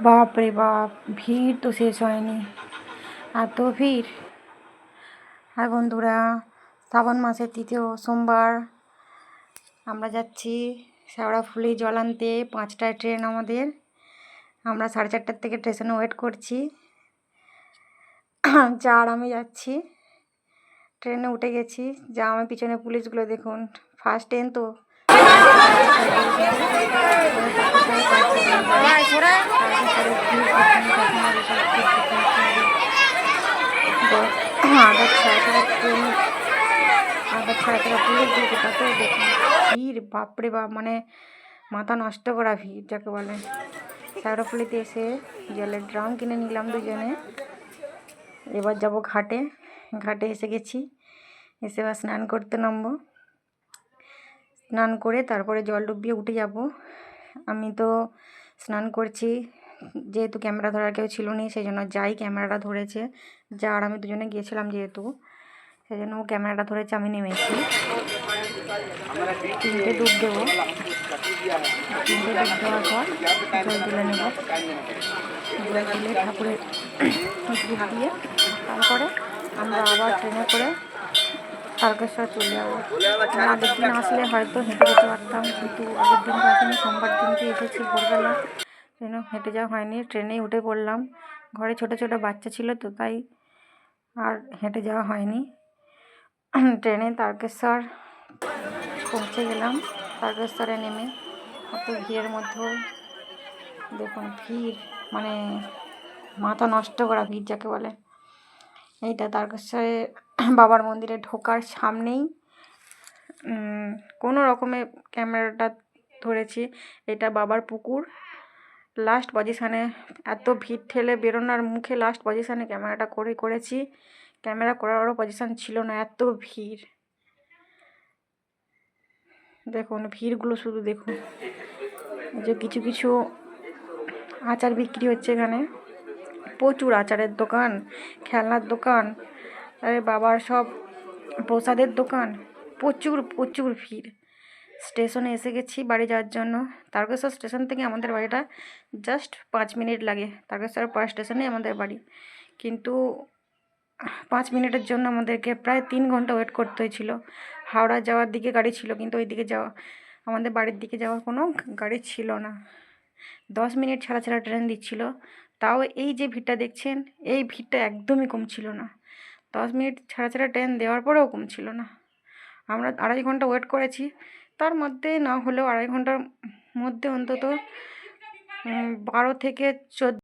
বাপরে বাপ, ভিড় তো শেষ হয়নি, এত ভিড়। আর বন্ধুরা, শ্রাবণ মাসের তৃতীয় সোমবার আমরা যাচ্ছি শেওড়াফুলি জল আনতে। 5টায় ট্রেন আমাদের। আমরা 4:30টার থেকে স্টেশনে ওয়েট করছি। যা আরামে যাচ্ছি, ট্রেনে উঠে গেছি। যা আমার পিছনে পুলিশগুলো দেখুন, ফার্স্ট ট্রেন তো। আবার ছাড়া ট্রেন, আবার ছাড়া পুলিশ দিয়েছে, তাতেও দেখুন ভিড়, বাপরে বাপ, মানে মাথা নষ্ট করা ভিড় যাকে বলে। শেওড়াফুলিতে এসে জলের ড্রাম কিনে নিলাম দুজনে। এবার যাব ঘাটে। ঘাটে এসে গেছি, এসে এবার স্নান করতে নামবো। স্নান করে তারপরে জল ডুবিয়ে উঠে যাব। আমি তো স্নান করছি, যেহেতু ক্যামেরা ধরার কেউ ছিল না, সেই জন্য যাই ক্যামেরাটা ধরেছে। যা আর আমি দুজনে গিয়েছিলাম যেহেতু, সেই জন্য ও ক্যামেরাটা ধরেছে, আমি নেমেছি। 3টে ডুব দেবো। 3টে ডুব দেওয়ার পর জল তুলে নেব। জল তুলে ঠাকুরের ধূপ দিয়ে তারপরে আমরা আবার ট্রেনে করে তারকেশ্বর চলে যাবো। আগের দিন আসলে হয়তো হেঁটে যেতে পারতাম, কিন্তু আগের দিন তো আসেনি, সোমবার দিনকে এসেছি ভোরবেলা, ট্রেনে হেঁটে যাওয়া হয়নি। ট্রেনেই উঠে পড়লাম। ঘরে ছোটো ছোটো বাচ্চা ছিল তো, তাই আর হেঁটে যাওয়া হয়নি। ট্রেনে তারকেশ্বর পৌঁছে গেলাম। তারকেশ্বরে নেমে এত ভিড়ের মধ্যেও দেখুন ভিড়, মানে মাথা নষ্ট করা ভিড় যাকে বলে। এইটা তারকেশ্বরে বাবার মন্দিরে ঢোকার সামনেই কোনো রকমে ক্যামেরাটা ধরেছি। এটা বাবার পুকুর, লাস্ট পজিশানে। এত ভিড় ঠেলে বেরোনোর মুখে লাস্ট পজিশানে ক্যামেরাটা করেছি। ক্যামেরা করারও পজিশান ছিল না, এত ভিড়। দেখুন ভিড়গুলো শুধু দেখুন। যে কিছু কিছু আচার বিক্রি হচ্ছে এখানে, প্রচুর আচারের দোকান, খেলনার দোকান, আরে বাবার সব প্রসাদের দোকান, প্রচুর প্রচুর ভিড়। স্টেশনে এসে গেছি বাড়ি যাওয়ার জন্য। তারকেশ্বর স্টেশন থেকে আমাদের বাড়িটা জাস্ট 5 মিনিট লাগে। তারকেশ্বর পরের স্টেশনেই আমাদের বাড়ি, কিন্তু 5 মিনিটের জন্য আমাদেরকে প্রায় 3 ঘন্টা ওয়েট করতে হয়েছিল। হাওড়া যাওয়ার দিকে গাড়ি ছিল, কিন্তু ওই দিকে যাওয়া, আমাদের বাড়ির দিকে যাওয়ার কোনো গাড়ি ছিল না। 10 মিনিট ছাড়া ছাড়া ট্রেন দিচ্ছিল। তাও এই যে ভিড়টা দেখছেন, এই ভিড়টা একদমই কম ছিল না। 10 মিনিট ছাড়া ছাড়া ট্রেন দেওয়ার পরেও কম ছিল না। আমরা 2.5 ঘন্টা ওয়েট করেছি। তার মধ্যে না হলেও 2.5 ঘন্টার মধ্যে অন্তত 12 থেকে 14